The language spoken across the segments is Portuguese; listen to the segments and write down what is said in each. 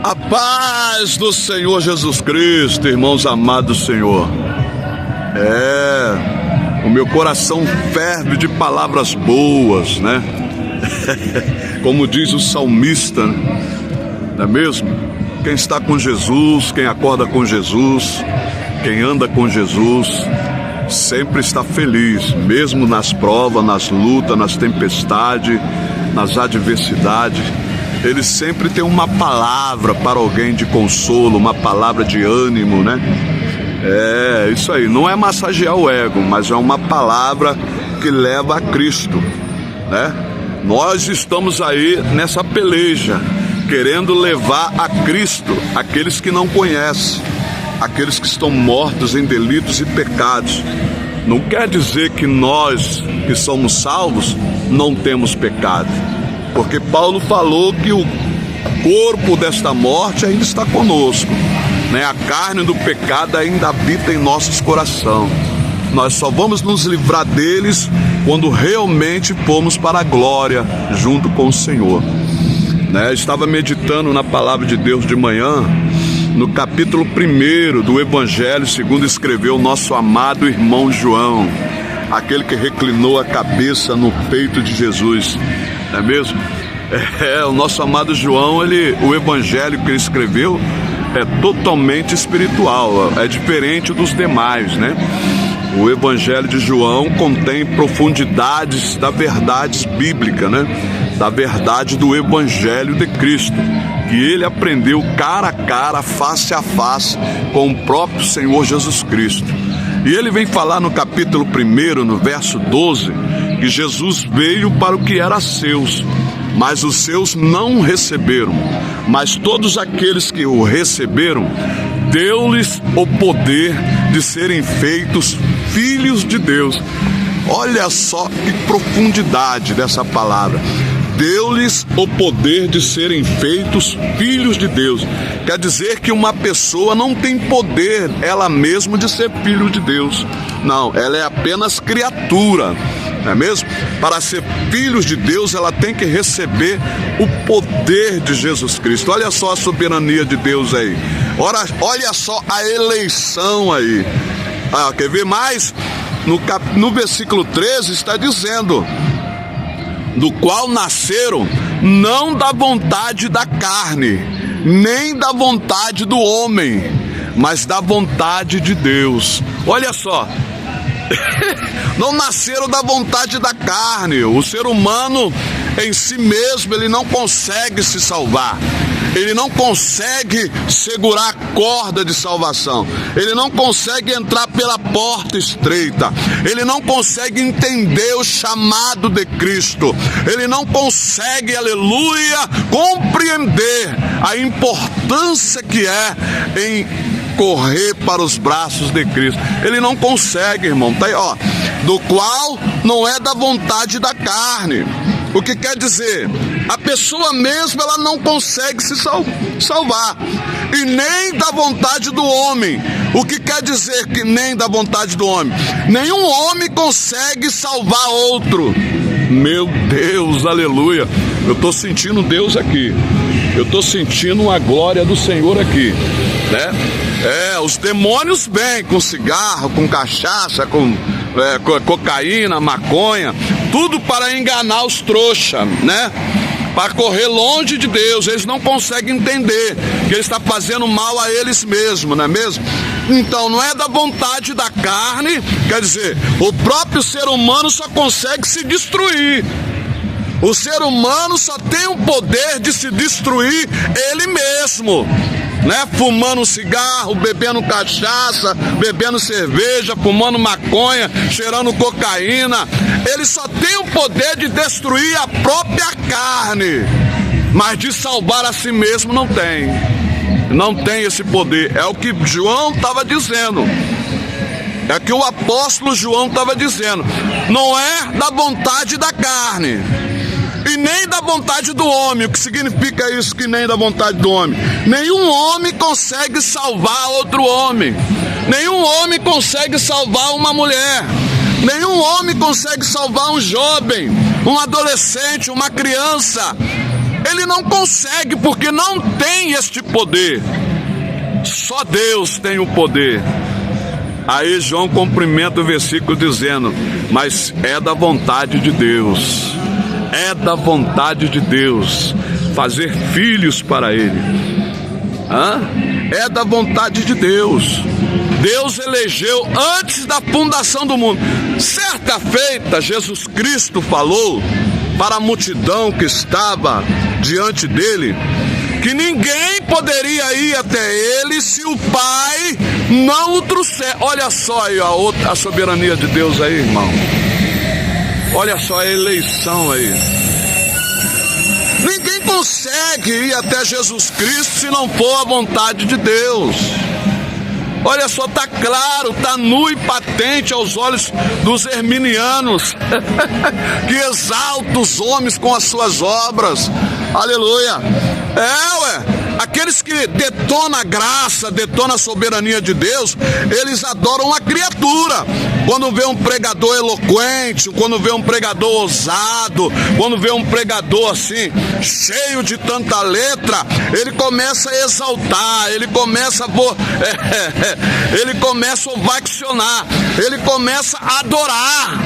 A paz do Senhor Jesus Cristo, irmãos amados do Senhor. O meu coração ferve de palavras boas, né? Como diz o salmista, não é mesmo? Quem está com Jesus, quem acorda com Jesus, quem anda com Jesus, sempre está feliz, mesmo nas provas, nas lutas, nas tempestades, nas adversidades. Ele sempre tem uma palavra para alguém de consolo, uma palavra de ânimo, né? Isso aí, não é massagear o ego, mas é uma palavra que leva a Cristo, né? Nós estamos aí nessa peleja, querendo levar a Cristo aqueles que não conhecem, aqueles que estão mortos em delitos e pecados. Não quer dizer que nós que somos salvos não temos pecado, porque Paulo falou que o corpo desta morte ainda está conosco, né? A carne do pecado ainda habita em nossos corações. Nós só vamos nos livrar deles quando realmente formos para a glória junto com o Senhor, né? Estava meditando na palavra de Deus de manhã, no capítulo 1 do Evangelho segundo escreveu o nosso amado irmão João, aquele que reclinou a cabeça no peito de Jesus, não é mesmo? O nosso amado João, o evangelho que ele escreveu é totalmente espiritual, é diferente dos demais, né? O evangelho de João contém profundidades da verdade bíblica, né? Da verdade do evangelho de Cristo, que ele aprendeu cara a cara, face a face com o próprio Senhor Jesus Cristo. E ele vem falar no capítulo 1, no verso 12, que Jesus veio para o que era seus, mas os seus não receberam. Mas todos aqueles que o receberam, deu-lhes o poder de serem feitos filhos de Deus. Olha só que profundidade dessa palavra. Deu-lhes o poder de serem feitos filhos de Deus. Quer dizer que uma pessoa não tem poder ela mesma de ser filho de Deus. Não, ela é apenas criatura, não é mesmo? Para ser filhos de Deus, ela tem que receber o poder de Jesus Cristo. Olha só a soberania de Deus aí. Olha só a eleição aí. Quer ver mais? No versículo 13 está dizendo: do qual nasceram não da vontade da carne, nem da vontade do homem, mas da vontade de Deus. Olha só, não nasceram da vontade da carne. O ser humano em si mesmo, ele não consegue se salvar. Ele não consegue segurar a corda de salvação. Ele não consegue entrar pela porta estreita. Ele não consegue entender o chamado de Cristo. Ele não consegue, aleluia, compreender a importância que é em correr para os braços de Cristo. Ele não consegue, irmão. Tá aí, ó. Do qual não é da vontade da carne. O que quer dizer? A pessoa mesma, ela não consegue se salvar. E nem da vontade do homem. O que quer dizer que nem da vontade do homem? Nenhum homem consegue salvar outro. Meu Deus, aleluia. Eu estou sentindo Deus aqui. Eu estou sentindo a glória do Senhor aqui, né? Os demônios vêm com cigarro, com cachaça, com cocaína, maconha, tudo para enganar os trouxas, né? Para correr longe de Deus. Eles não conseguem entender que ele está fazendo mal a eles mesmos, não é mesmo? Então não é da vontade da carne, quer dizer, o próprio ser humano só consegue se destruir. O ser humano só tem o poder de se destruir ele mesmo, né? Fumando cigarro, bebendo cachaça, bebendo cerveja, fumando maconha, cheirando cocaína. Ele só tem o poder de destruir a própria carne, mas de salvar a si mesmo não tem. Não tem esse poder. É o que João estava dizendo. É o que o apóstolo João estava dizendo. Não é da vontade da carne e nem da vontade do homem. O que significa isso, que nem da vontade do homem? Nenhum homem consegue salvar outro homem. Nenhum homem consegue salvar uma mulher. Nenhum homem consegue salvar um jovem, um adolescente, uma criança. Ele não consegue, porque não tem este poder. Só Deus tem o poder. Aí João cumprimenta o versículo dizendo: mas é da vontade de Deus, é da vontade de Deus fazer filhos para Ele. É da vontade de Deus. Deus elegeu antes da fundação do mundo. Certa feita, Jesus Cristo falou para a multidão que estava diante dele que ninguém poderia ir até ele se o Pai não o trouxer. Olha só aí a soberania de Deus aí, irmão. Olha só a eleição aí. Ninguém consegue ir até Jesus Cristo se não for a vontade de Deus. Olha só, está claro, está nu e patente aos olhos dos herminianos, que exaltam os homens com as suas obras. Aleluia. Aqueles que detonam a graça, detonam a soberania de Deus, eles adoram a criatura. Quando vê um pregador eloquente, quando vê um pregador ousado, quando vê um pregador assim, cheio de tanta letra, ele começa a exaltar, ele começa a ovacionar, ele começa a adorar.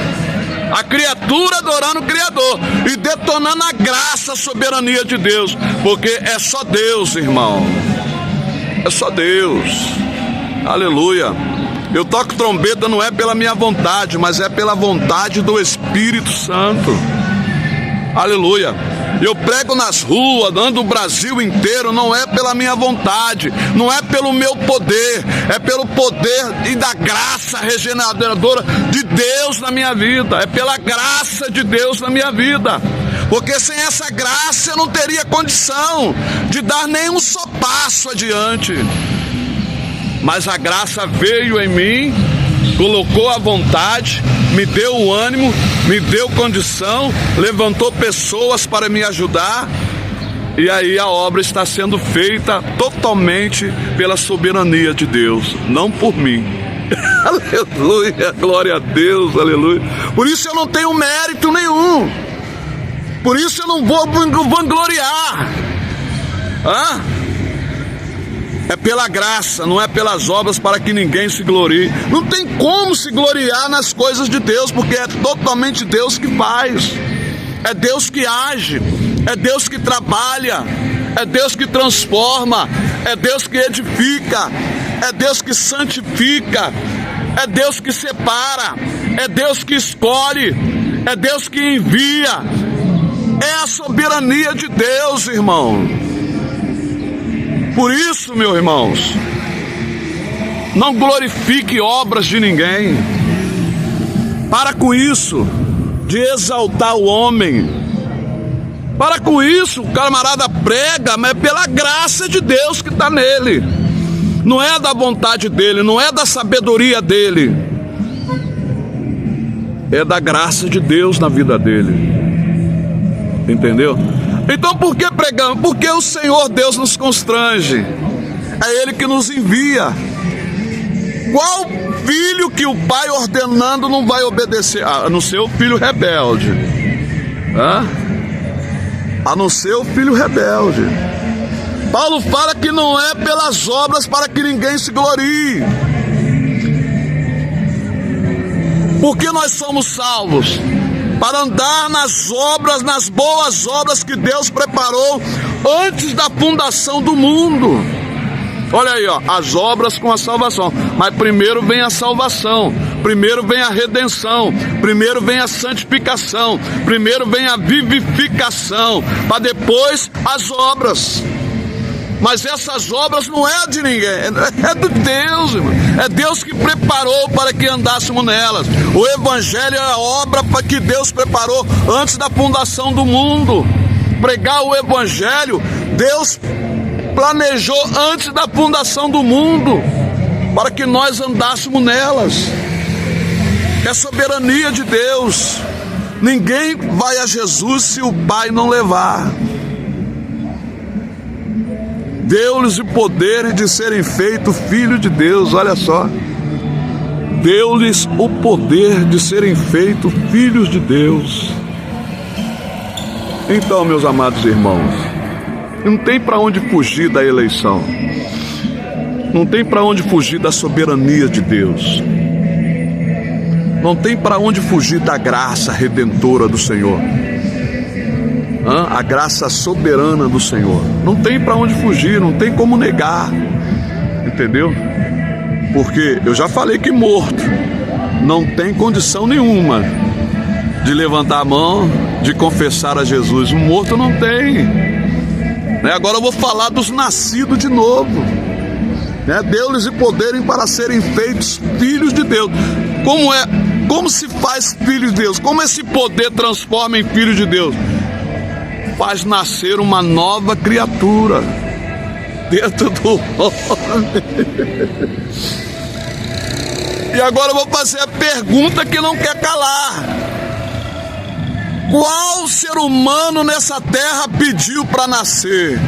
A criatura adorando o Criador e detonando a graça, a soberania de Deus, porque é só Deus, irmão. É só Deus. Aleluia. Eu toco trombeta não é pela minha vontade, mas é pela vontade do Espírito Santo. Aleluia. Eu prego nas ruas, ando o Brasil inteiro, não é pela minha vontade, não é pelo meu poder, é pelo poder e da graça regeneradora de Deus na minha vida, é pela graça de Deus na minha vida, porque sem essa graça eu não teria condição de dar nenhum só passo adiante. Mas a graça veio em mim, colocou a vontade, me deu o ânimo, me deu condição, levantou pessoas para me ajudar, e aí a obra está sendo feita totalmente pela soberania de Deus, não por mim. Aleluia, glória a Deus, aleluia. Por isso eu não tenho mérito nenhum, por isso eu não vou vangloriar. É pela graça, não é pelas obras, para que ninguém se glorie. Não tem como se gloriar nas coisas de Deus, porque é totalmente Deus que faz, é Deus que age, é Deus que trabalha, é Deus que transforma, é Deus que edifica, é Deus que santifica, é Deus que separa, é Deus que escolhe, é Deus que envia. É a soberania de Deus, irmão. Por isso, meus irmãos, não glorifique obras de ninguém. Para com isso de exaltar o homem. Para com isso, o camarada prega, mas é pela graça de Deus que está nele. Não é da vontade dele, não é da sabedoria dele. É da graça de Deus na vida dele. Entendeu? Então por que pregamos? Porque o Senhor Deus nos constrange. É Ele que nos envia. Qual filho que o pai ordenando não vai obedecer? A não ser o filho rebelde. A não ser o filho rebelde. Paulo fala que não é pelas obras para que ninguém se glorie. Porque nós somos salvos para andar nas obras, nas boas obras que Deus preparou antes da fundação do mundo. Olha aí, as obras com a salvação. Mas primeiro vem a salvação, primeiro vem a redenção, primeiro vem a santificação, primeiro vem a vivificação, para depois as obras. Mas essas obras não é de ninguém, é de Deus, irmão. É Deus que preparou para que andássemos nelas. O Evangelho é a obra para que Deus preparou antes da fundação do mundo. Pregar o Evangelho, Deus planejou antes da fundação do mundo, para que nós andássemos nelas. É soberania de Deus. Ninguém vai a Jesus se o Pai não levar. Deu-lhes o poder de serem feitos filhos de Deus, olha só. Deu-lhes o poder de serem feitos filhos de Deus. Então, meus amados irmãos, não tem para onde fugir da eleição. Não tem para onde fugir da soberania de Deus. Não tem para onde fugir da graça redentora do Senhor. A graça soberana do Senhor. Não tem para onde fugir, não tem como negar. Entendeu? Porque eu já falei que morto não tem condição nenhuma de levantar a mão, de confessar a Jesus. O morto não tem. Agora eu vou falar dos nascidos de novo. Deu-lhes e poderem para serem feitos filhos de Deus. Como se faz filho de Deus? Como esse poder transforma em filho de Deus? Faz nascer uma nova criatura dentro do homem. E agora eu vou fazer a pergunta que não quer calar. Qual ser humano nessa terra pediu para nascer?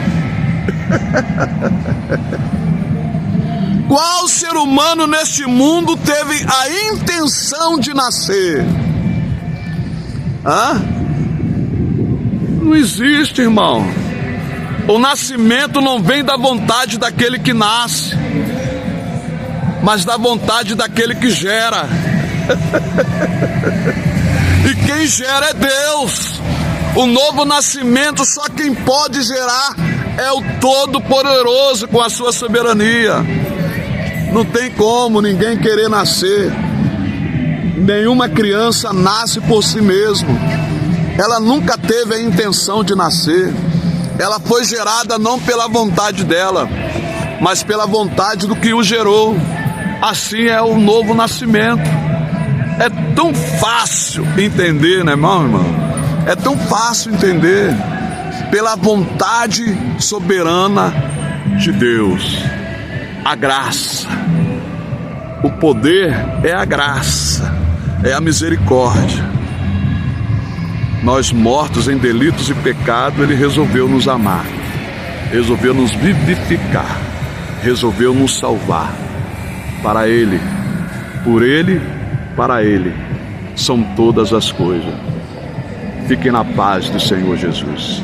Qual ser humano neste mundo teve a intenção de nascer? Não existe, irmão. O nascimento não vem da vontade daquele que nasce, mas da vontade daquele que gera. E quem gera é Deus. O novo nascimento, só quem pode gerar é o Todo-Poderoso com a sua soberania. Não tem como ninguém querer nascer. Nenhuma criança nasce por si mesma. Ela nunca teve a intenção de nascer. Ela foi gerada não pela vontade dela, mas pela vontade do que o gerou. Assim é o novo nascimento. É tão fácil entender, né, irmão? É tão fácil entender. Pela vontade soberana de Deus. A graça. O poder é a graça, é a misericórdia. Nós mortos em delitos e pecado, Ele resolveu nos amar, resolveu nos vivificar, resolveu nos salvar. Para Ele, por Ele, para Ele são todas as coisas. Fiquem na paz do Senhor Jesus.